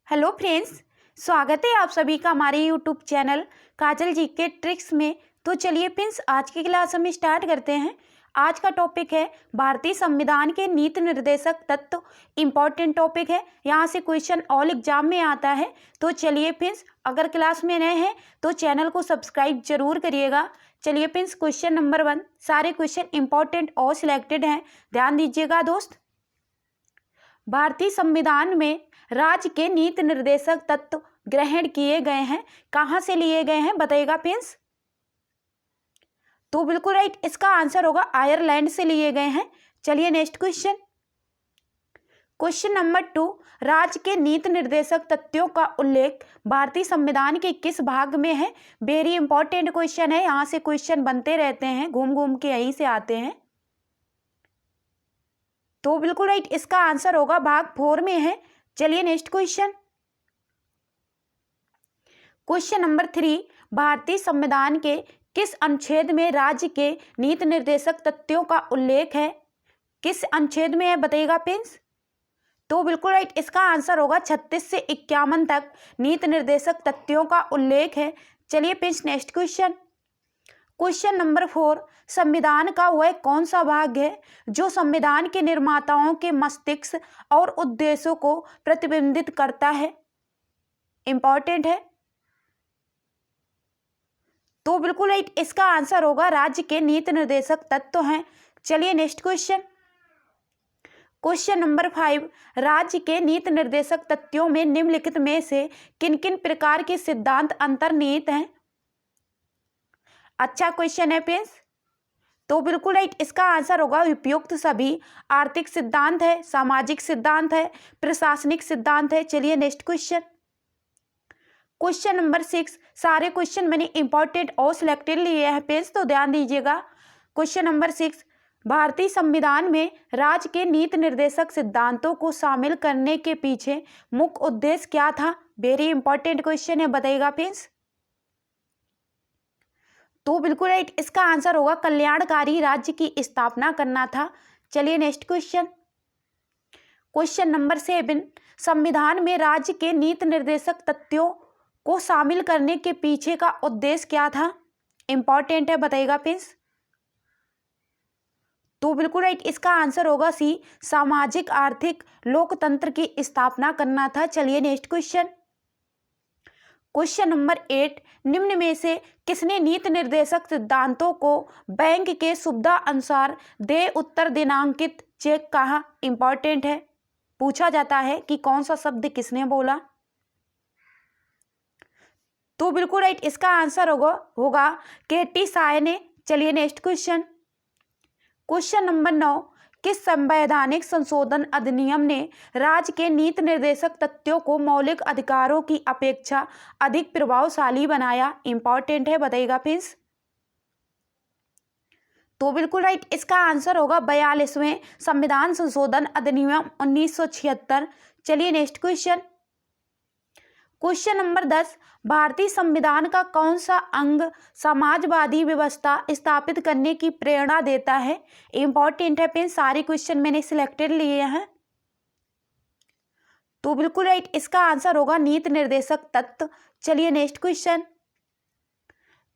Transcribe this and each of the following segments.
Hello friends, स्वागत है आप सभी का हमारे यूट्यूब चैनल काजल जी के ट्रिक्स में। तो चलिए फ्रेंड्स, आज की क्लास हम स्टार्ट करते हैं। आज का टॉपिक है भारतीय संविधान के नीति निर्देशक तत्व। इम्पॉर्टेंट टॉपिक है, यहाँ से क्वेश्चन ऑल एग्जाम में आता है। तो चलिए फ्रेंड्स, अगर क्लास में नए हैं तो चैनल को सब्सक्राइब जरूर करिएगा। चलिए फ्रेंड्स, क्वेश्चन नंबर 1, सारे क्वेश्चन इंपॉर्टेंट और सिलेक्टेड हैं, ध्यान दीजिएगा दोस्त। भारतीय संविधान में राज्य के नीति निर्देशक तत्व ग्रहण किए गए हैं, कहां से लिए गए हैं बताइएगा फ्रेंड्स। तो बिल्कुल राइट, इसका आंसर होगा आयरलैंड से लिए गए हैं। चलिए नेक्स्ट क्वेश्चन, क्वेश्चन नंबर 2, राज्य के नीति निर्देशक तत्वों का उल्लेख भारतीय संविधान के किस भाग में है। वेरी इंपॉर्टेंट क्वेश्चन है, यहाँ से क्वेश्चन बनते रहते हैं, घूम घूम के यहीं से आते हैं। तो बिल्कुल राइट, इसका आंसर होगा भाग 4 में है। चलिए नेक्स्ट क्वेश्चन, क्वेश्चन नंबर 3, भारतीय संविधान के किस अनुच्छेद में राज्य के नीति निर्देशक तत्वों का उल्लेख है। किस अनुच्छेद में है बताइएगा फ्रेंड्स। तो बिल्कुल राइट, इसका आंसर होगा 36 से 51 तक नीति निर्देशक तत्वों का उल्लेख है। चलिए friends next question, question number 4, संविधान का वह कौन सा भाग है जो संविधान के निर्माताओं के मस्तिष्क और उद्देश्यों को प्रतिबिंबित करता है। इंपॉर्टेंट है। तो बिल्कुल राइट, इसका आंसर होगा राज्य के नीति निर्देशक तत्व हैं। चलिए नेक्स्ट क्वेश्चन, क्वेश्चन नंबर 5, राज्य के नीति निर्देशक तत्वों में निम्नलिखित में से किन किन प्रकार के सिद्धांत अंतर्निहित हैं। अच्छा क्वेश्चन है फ्रेंड्स। तो बिल्कुल राइट, इसका आंसर होगा उपयुक्त सभी। आर्थिक सिद्धांत है, सामाजिक सिद्धांत है, प्रशासनिक सिद्धांत है। चलिए नेक्स्ट क्वेश्चन, क्वेश्चन नंबर 6, सारे क्वेश्चन मैंने इंपॉर्टेंट और सिलेक्टेड लिए हैं फ्रेंड्स, तो ध्यान दीजिएगा। क्वेश्चन नंबर 6, भारतीय संविधान में राज्य के नीति निर्देशक सिद्धांतों को शामिल करने के पीछे मुख्य उद्देश्य क्या था। वेरी इंपॉर्टेंट क्वेश्चन है, बताइएगा फ्रेंड्स। तो बिल्कुल राइट, इसका आंसर होगा कल्याणकारी राज्य की स्थापना करना था। चलिए नेक्स्ट क्वेश्चन, क्वेश्चन नंबर 7, संविधान में राज्य के नीति निर्देशक तत्वों को शामिल करने के पीछे का उद्देश्य क्या था। इंपॉर्टेंट है, बताइएगा फ्रेंड्स। तो बिल्कुल राइट, इसका आंसर होगा सी, सामाजिक आर्थिक लोकतंत्र की स्थापना करना था। चलिए नेक्स्ट क्वेश्चन, क्वेश्चन नंबर 8, निम्न में से किसने नीति निर्देशक सिद्धांतों को बैंक के सुविधा अनुसार देय उत्तर दिनांकित चेक कहा। इंपॉर्टेंट है, पूछा जाता है कि कौन सा शब्द किसने बोला। तो बिल्कुल राइट, इसका आंसर होगा केटी साय ने। चलिए नेक्स्ट क्वेश्चन, क्वेश्चन नंबर 9, किस संवैधानिक संशोधन अधिनियम ने राज्य के नीति निर्देशक तत्वों को मौलिक अधिकारों की अपेक्षा अधिक प्रभावशाली बनाया। इंपॉर्टेंट है, बताइएगा प्लीज। तो बिल्कुल राइट, इसका आंसर होगा 42वें संविधान संशोधन अधिनियम 1976। चलिए नेक्स्ट क्वेश्चन, क्वेश्चन नंबर 10, भारतीय संविधान का कौन सा अंग समाजवादी व्यवस्था स्थापित करने की प्रेरणा देता है। इंपॉर्टेंट है फ्रेंड्स, सारे क्वेश्चन मैंने सिलेक्टेड लिए हैं। तो बिल्कुल राइट, इसका आंसर होगा नीति निर्देशक तत्व। चलिए नेक्स्ट क्वेश्चन,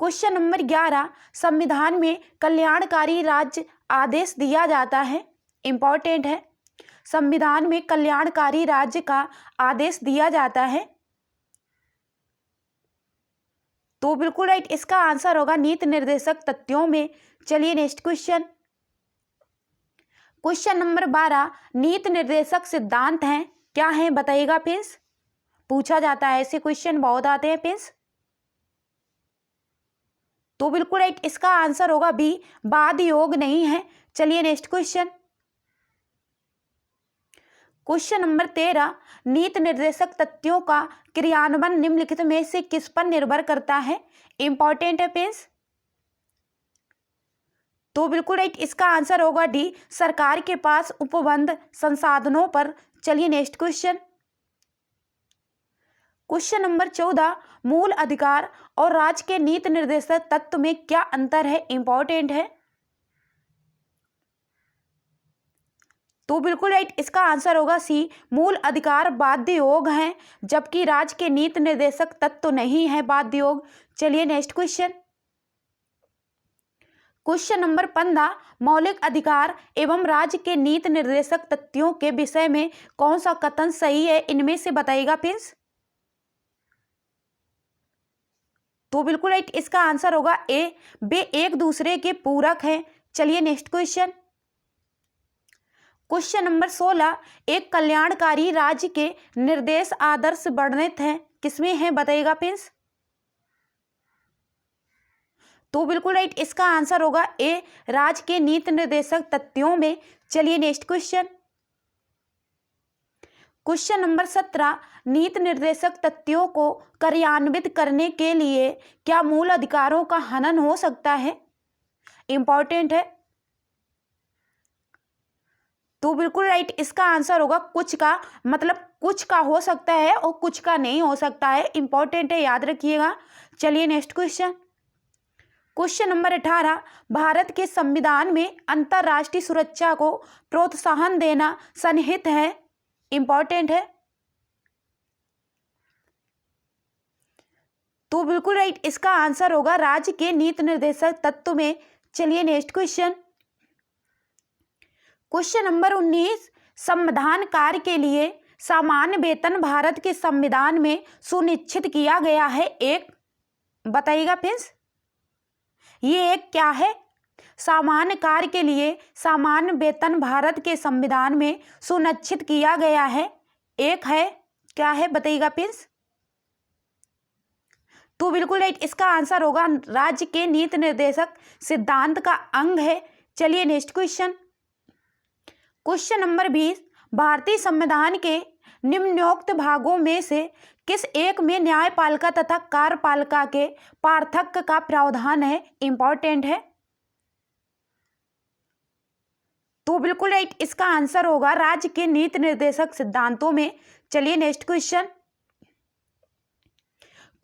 क्वेश्चन नंबर 11, संविधान में कल्याणकारी राज्य आदेश दिया जाता है। इंपॉर्टेंट है, संविधान में कल्याणकारी राज्य का आदेश दिया जाता है। तो बिल्कुल राइट, इसका आंसर होगा नीति निर्देशक तत्वों में। चलिए नेक्स्ट क्वेश्चन, क्वेश्चन नंबर 12, नीति निर्देशक सिद्धांत हैं क्या हैं बताइएगा प्लीज। पूछा जाता है, ऐसे क्वेश्चन बहुत आते हैं प्लीज। तो बिल्कुल राइट, इसका आंसर होगा बी, बाद योग नहीं है। चलिए नेक्स्ट क्वेश्चन, क्वेश्चन नंबर 13, नीति निर्देशक तत्वों का क्रियान्वयन निम्नलिखित में से किस पर निर्भर करता है। इंपॉर्टेंट है फ्रेंड्स। तो बिल्कुल राइट, इसका आंसर होगा डी, सरकार के पास उपबंध संसाधनों पर। चलिए नेक्स्ट क्वेश्चन, क्वेश्चन नंबर 14, मूल अधिकार और राज्य के नीति निर्देशक तत्व में क्या अंतर है। इंपॉर्टेंट है। तो बिल्कुल राइट, इसका आंसर होगा सी, मूल अधिकार बाध्य योग हैं, जबकि राज्य के नीति निर्देशक तत्व तो नहीं है बाध्य योग। चलिए नेक्स्ट क्वेश्चन। क्वेश्चन नंबर 15, मौलिक अधिकार एवं राज्य के नीति निर्देशक तथ्यों के विषय में कौन सा कथन सही है, इनमें से बताइएगा प्रिंस। तो बिल्कुल राइट, इसका आंसर होगा ए, वे एक दूसरे के पूरक हैं। चलिए नेक्स्ट क्वेश्चन। क्वेश्चन नंबर 16, एक कल्याणकारी राज्य के निर्देश आदर्श वर्णित हैं, किसमें हैं बताइएगा प्रिंस। तो बिल्कुल राइट, इसका आंसर होगा ए, राज्य के नीति निर्देशक तथ्यों में। चलिए नेक्स्ट क्वेश्चन। क्वेश्चन नंबर 17, नीति निर्देशक तथ्यों को कार्यान्वित करने के लिए क्या मूल अधिकारों का हनन हो सकता है, इंपॉर्टेंट है। तो बिल्कुल राइट, इसका आंसर होगा कुछ का, मतलब कुछ का हो सकता है और कुछ का नहीं हो सकता है, इंपॉर्टेंट है, याद रखिएगा। चलिए next question. Question number 18, Bharat के संविधान में अंतर्राष्ट्रीय सुरक्षा को प्रोत्साहन देना सन्निहित है, इंपॉर्टेंट है। तो बिल्कुल राइट, इसका आंसर होगा राज्य के नीति निर्देशक तत्व में। चलिए नेक्स्ट क्वेश्चन। क्वेश्चन नंबर 19, संविधान कार्य के लिए सामान्य वेतन भारत के संविधान में सुनिश्चित किया गया है, एक बताइएगा प्रिंस। ये एक क्या है, सामान्य कार्य के लिए सामान्य वेतन भारत के संविधान में सुनिश्चित किया गया है, एक है, क्या है बताइएगा प्रिंस। तो बिल्कुल राइट, इसका आंसर होगा राज्य के नीति निर्देशक सिद्धांत का अंग है। चलिए नेक्स्ट क्वेश्चन। क्वेश्चन नंबर 20, भारतीय संविधान के निम्नोक्त भागों में से किस एक में न्यायपालिका तथा कार्यपालिका के पार्थक्य का प्रावधान है, इंपॉर्टेंट है। तो बिल्कुल राइट, इसका आंसर होगा राज्य के नीति निर्देशक सिद्धांतों में। चलिए नेक्स्ट क्वेश्चन।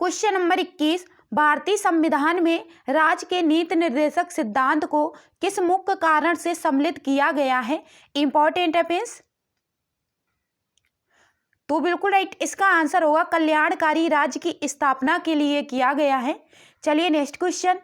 क्वेश्चन नंबर 21, भारतीय संविधान में राज्य के नीति निर्देशक सिद्धांत को किस मुख्य कारण से सम्मिलित किया गया है, इंपॉर्टेंट है फ्रेंड्स। तो बिल्कुल राइट, इसका आंसर होगा कल्याणकारी राज्य की स्थापना के लिए किया गया है। चलिए नेक्स्ट क्वेश्चन।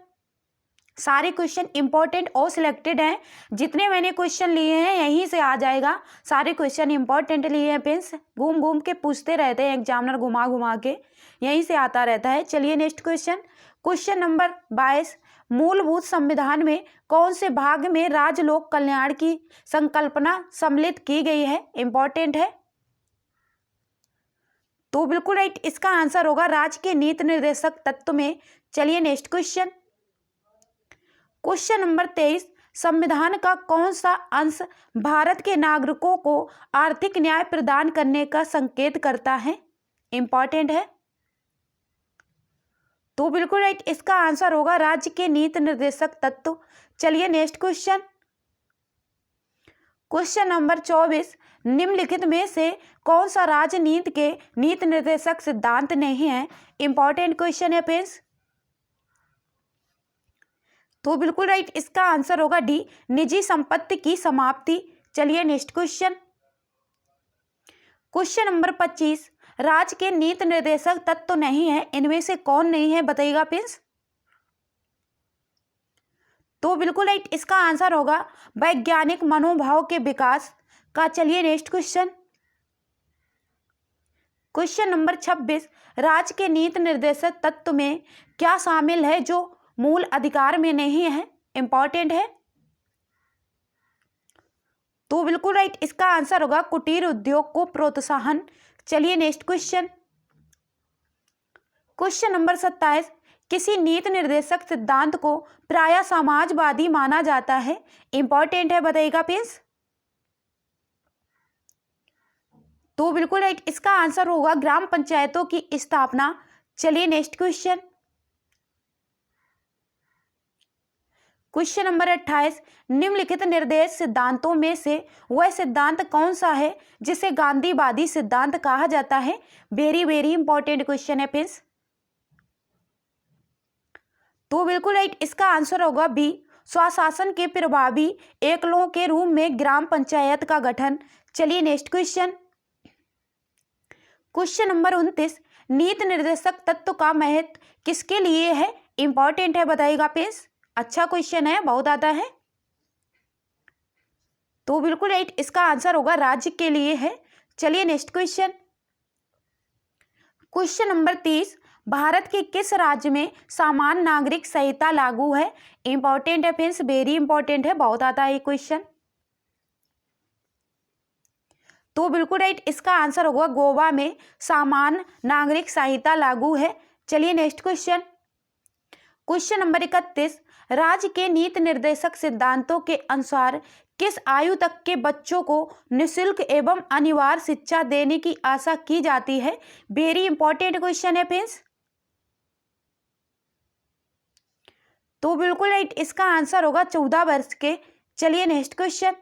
सारे क्वेश्चन इंपॉर्टेंट और सिलेक्टेड हैं, जितने मैंने क्वेश्चन लिए हैं यहीं से आ जाएगा। सारे क्वेश्चन इंपॉर्टेंट लिए हैं फ्रेंड्स, घूम घूम के पूछते रहते हैं एग्जामिनर, घुमा घुमा के यहीं से आता रहता है। चलिए नेक्स्ट क्वेश्चन। क्वेश्चन नंबर 22, मूलभूत संविधान में कौन से भाग में राज्य लोक कल्याण की संकल्पना सम्मिलित की गई है, इंपॉर्टेंट है। तो बिल्कुल राइट, इसका आंसर होगा राज्य के नीति निर्देशक तत्व में। चलिए नेक्स्ट क्वेश्चन। क्वेश्चन नंबर 23, संविधान का कौन सा अंश भारत के नागरिकों को आर्थिक न्याय प्रदान करने का संकेत करता है, इंपॉर्टेंट है। तो बिल्कुल राइट, इसका आंसर होगा राज्य के नीति निर्देशक तत्व। चलिए नेक्स्ट क्वेश्चन। क्वेश्चन नंबर 24, निम्नलिखित में से कौन सा राजनीति के नीति निर्देशक सिद्धांत नहीं है, इंपॉर्टेंट क्वेश्चन है फ्रेंड्स। तो बिल्कुल राइट, इसका आंसर होगा डी, निजी संपत्ति की समाप्ति। चलिए नेक्स्ट क्वेश्चन। क्वेश्चन नंबर 25, राज्य के नीति निर्देशक तत्व नहीं है, इनमें से कौन नहीं है बताइएगा प्रिंस। तो बिल्कुल राइट, इसका आंसर होगा वैज्ञानिक मनोभाव के विकास का। चलिए नेक्स्ट क्वेश्चन। क्वेश्चन नंबर 26, राज्य के नीति निर्देशक तत्व में क्या शामिल है जो मूल अधिकार में नहीं है, इंपॉर्टेंट है। तो बिल्कुल राइट, इसका आंसर होगा कुटीर उद्योग को प्रोत्साहन। चलिए नेक्स्ट क्वेश्चन। क्वेश्चन नंबर 27, किसी नीति निर्देशक सिद्धांत को प्रायः समाजवादी माना जाता है, इंपॉर्टेंट है बताइएगा प्लीज। तो बिल्कुल राइट, इसका आंसर होगा ग्राम पंचायतों की स्थापना। चलिए नेक्स्ट क्वेश्चन। क्वेश्चन नंबर 28, निम्नलिखित निर्देश सिद्धांतों में से वह सिद्धांत कौन सा है जिसे गांधीवादी सिद्धांत कहा जाता है, वेरी वेरी इंपॉर्टेंट क्वेश्चन है फ्रेंड्स। तो बिल्कुल राइट, इसका आंसर होगा बी, स्वशासन के प्रभावी एकलों के रूप में ग्राम पंचायत का गठन। चलिए नेक्स्ट क्वेश्चन। क्वेश्चन नंबर 29, नीति निर्देशक तत्व का महत्व किसके लिए है? इंपॉर्टेंट है, बताइएगा प्लीज। अच्छा क्वेश्चन है, बहुत आता है। तो बिल्कुल राइट, इसका आंसर होगा राज्य के लिए है। चलिए next question. Question number 30, Bharat के किस राज्य में सामान्य नागरिक संहिता लागू है? इंपॉर्टेंट है फ्रेंड्स, वेरी इंपॉर्टेंट है, बहुत आता है ये क्वेश्चन। तो बिल्कुल राइट, इसका आंसर होगा गोवा में सामान्य नागरिक संहिता लागू है। चलिए नेक्स्ट क्वेश्चन। क्वेश्चन नंबर 31, राज्य के नीति निर्देशक सिद्धांतों के अनुसार किस आयु तक के बच्चों को निःशुल्क एवं अनिवार्य शिक्षा देने की आशा की जाती है? वेरी इंपॉर्टेंट क्वेश्चन है फ्रेंड्स। तो बिल्कुल राइट, इसका आंसर होगा 14 वर्ष के। चलिए नेक्स्ट क्वेश्चन।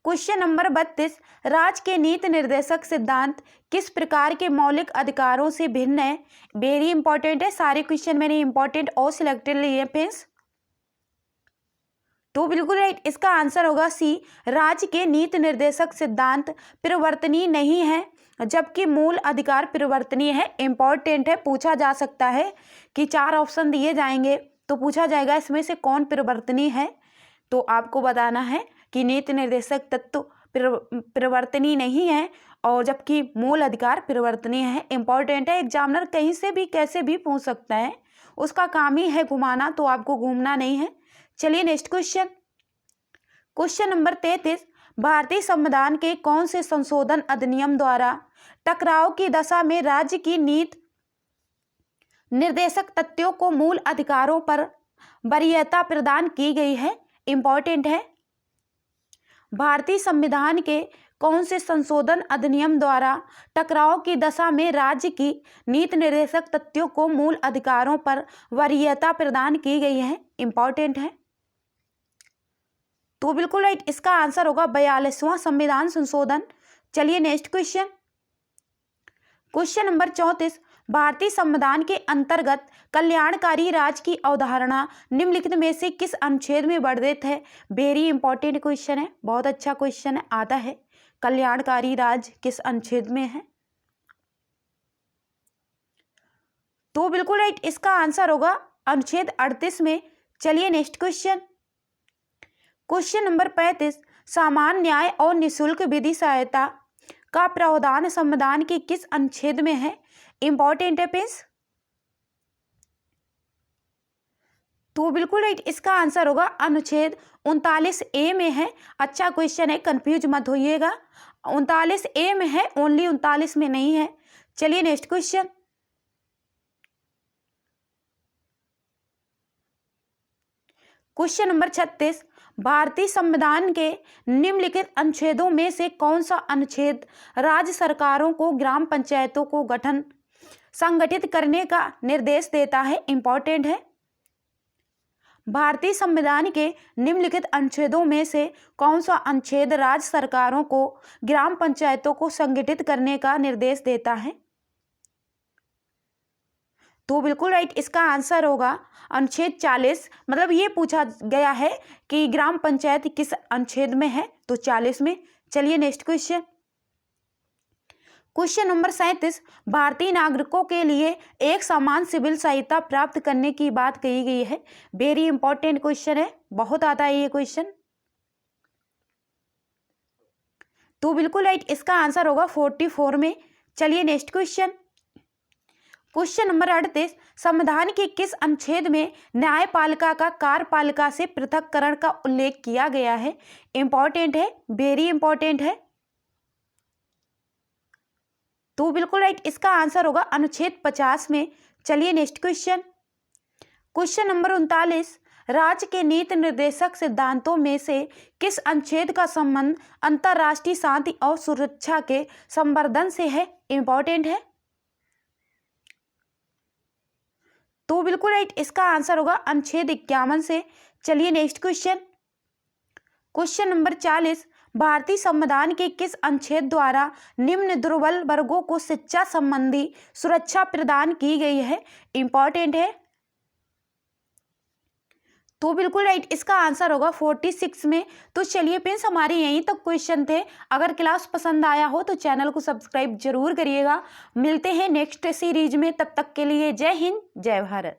क्वेश्चन नंबर 32, राज्य के नीति निर्देशक सिद्धांत किस प्रकार के मौलिक अधिकारों से भिन्न है? वेरी इंपॉर्टेंट है, सारे क्वेश्चन मैंने इंपॉर्टेंट और सिलेक्टेड लिए फ्रेंड्स। तो बिल्कुल राइट, इसका आंसर होगा सी, राज्य के नीति निर्देशक सिद्धांत परिवर्तनीय नहीं है, जबकि मूल अधिकार परिवर्तनीय है। इंपॉर्टेंट है, पूछा जा सकता है कि 4 ऑप्शन दिए जाएंगे तो पूछा जाएगा इसमें से कौन परिवर्तनीय है, तो आपको बताना है कि नीति निर्देशक तत्व परिवर्तनीय नहीं है और जबकि मूल अधिकार परिवर्तनीय है। इंपॉर्टेंट है, एग्जामिनर कहीं से भी कैसे भी पूछ सकता है, उसका काम ही है घुमाना, तो आपको घूमना नहीं है। चलिए नेक्स्ट क्वेश्चन। क्वेश्चन नंबर 33, भारतीय संविधान के कौन से संशोधन अधिनियम द्वारा टकराव की दशा में राज्य की नीति निर्देशक तत्वों को मूल अधिकारों पर वरीयता प्रदान की गई है? इंपॉर्टेंट है, भारतीय संविधान के कौन से संशोधन अधिनियम द्वारा टकराव की दशा में राज्य की नीति निर्देशक तत्वों को मूल अधिकारों पर वरीयता प्रदान की गई है? इंपॉर्टेंट है। तो बिल्कुल राइट, इसका आंसर होगा 42वां संविधान संशोधन। चलिए नेक्स्ट क्वेश्चन। क्वेश्चन नंबर 34, भारतीय संविधान के अंतर्गत कल्याणकारी राज्य की अवधारणा निम्नलिखित में से किस अनुच्छेद में वर्णित है? वेरी इंपॉर्टेंट क्वेश्चन है, बहुत अच्छा क्वेश्चन है, आता है। कल्याणकारी राज्य किस अनुच्छेद में है? तो बिल्कुल राइट, इसका आंसर होगा अनुच्छेद 38 में। चलिए नेक्स्ट क्वेश्चन। क्वेश्चन नंबर 35, सामान्य न्याय और निःशुल्क विधि सहायता का प्रावधान संविधान के किस अनुच्छेद में है? इंपॉर्टेंट है फ्रेंड्स। तो बिल्कुल राइट, इसका आंसर होगा अनुच्छेद 39A में है। अच्छा क्वेश्चन है, कंफ्यूज मत होइएगा, 39A में है, ओनली 39 में नहीं है। चलिए नेक्स्ट क्वेश्चन। क्वेश्चन नंबर 36, भारतीय संविधान के निम्नलिखित अनुच्छेदों में से कौन सा अनुच्छेद राज्य सरकारों को ग्राम पंचायतों को गठन संगठित करने का निर्देश देता है? इंपॉर्टेंट है, भारतीय संविधान के निम्नलिखित अनुच्छेदों में से कौन सा अनुच्छेद राज्य सरकारों को ग्राम पंचायतों को संगठित करने का निर्देश देता है? तो बिल्कुल राइट, इसका आंसर होगा अनुच्छेद 40। मतलब ये पूछा गया है कि ग्राम पंचायत किस अनुच्छेद में है, तो 40 में। चलिए नेक्स्ट क्वेश्चन। क्वेश्चन नंबर 37, भारतीय नागरिकों के लिए एक समान सिविल सहायता प्राप्त करने की बात कही गई है। वेरी इंपॉर्टेंट क्वेश्चन है, बहुत आता है ये क्वेश्चन। तो बिल्कुल राइट, इसका आंसर होगा 44 में। चलिए नेक्स्ट क्वेश्चन। क्वेश्चन नंबर 38, संविधान के किस अनुच्छेद में न्यायपालिका का कार्यपालिका से पृथक्करण का उल्लेख किया गया है? इंपॉर्टेंट है, वेरी इंपॉर्टेंट है। तो बिल्कुल राइट, इसका आंसर होगा अनुच्छेद 50 में। चलिए नेक्स्ट क्वेश्चन। क्वेश्चन नंबर 39, राज्य के नीति निर्देशक सिद्धांतों में से किस अनुच्छेद का संबंध अंतर्राष्ट्रीय शांति और सुरक्षा के संवर्धन से है? इंपॉर्टेंट है। तो बिल्कुल राइट, इसका आंसर होगा अनुच्छेद 51 से। चलिए नेक्स्ट क्वेश्चन। क्वेश्चन नंबर 40, भारतीय संविधान के किस अनुच्छेद द्वारा निम्न दुर्बल वर्गों को शिक्षा संबंधी सुरक्षा प्रदान की गई है? इंपॉर्टेंट है। तो बिल्कुल राइट, इसका आंसर होगा 46 में। तो चलिए फ्रेंड्स, हमारे यहीं तक क्वेश्चन थे। अगर क्लास पसंद आया हो तो चैनल को सब्सक्राइब जरूर करिएगा। मिलते हैं नेक्स्ट सीरीज में, तब तक के लिए जय हिंद जय भारत।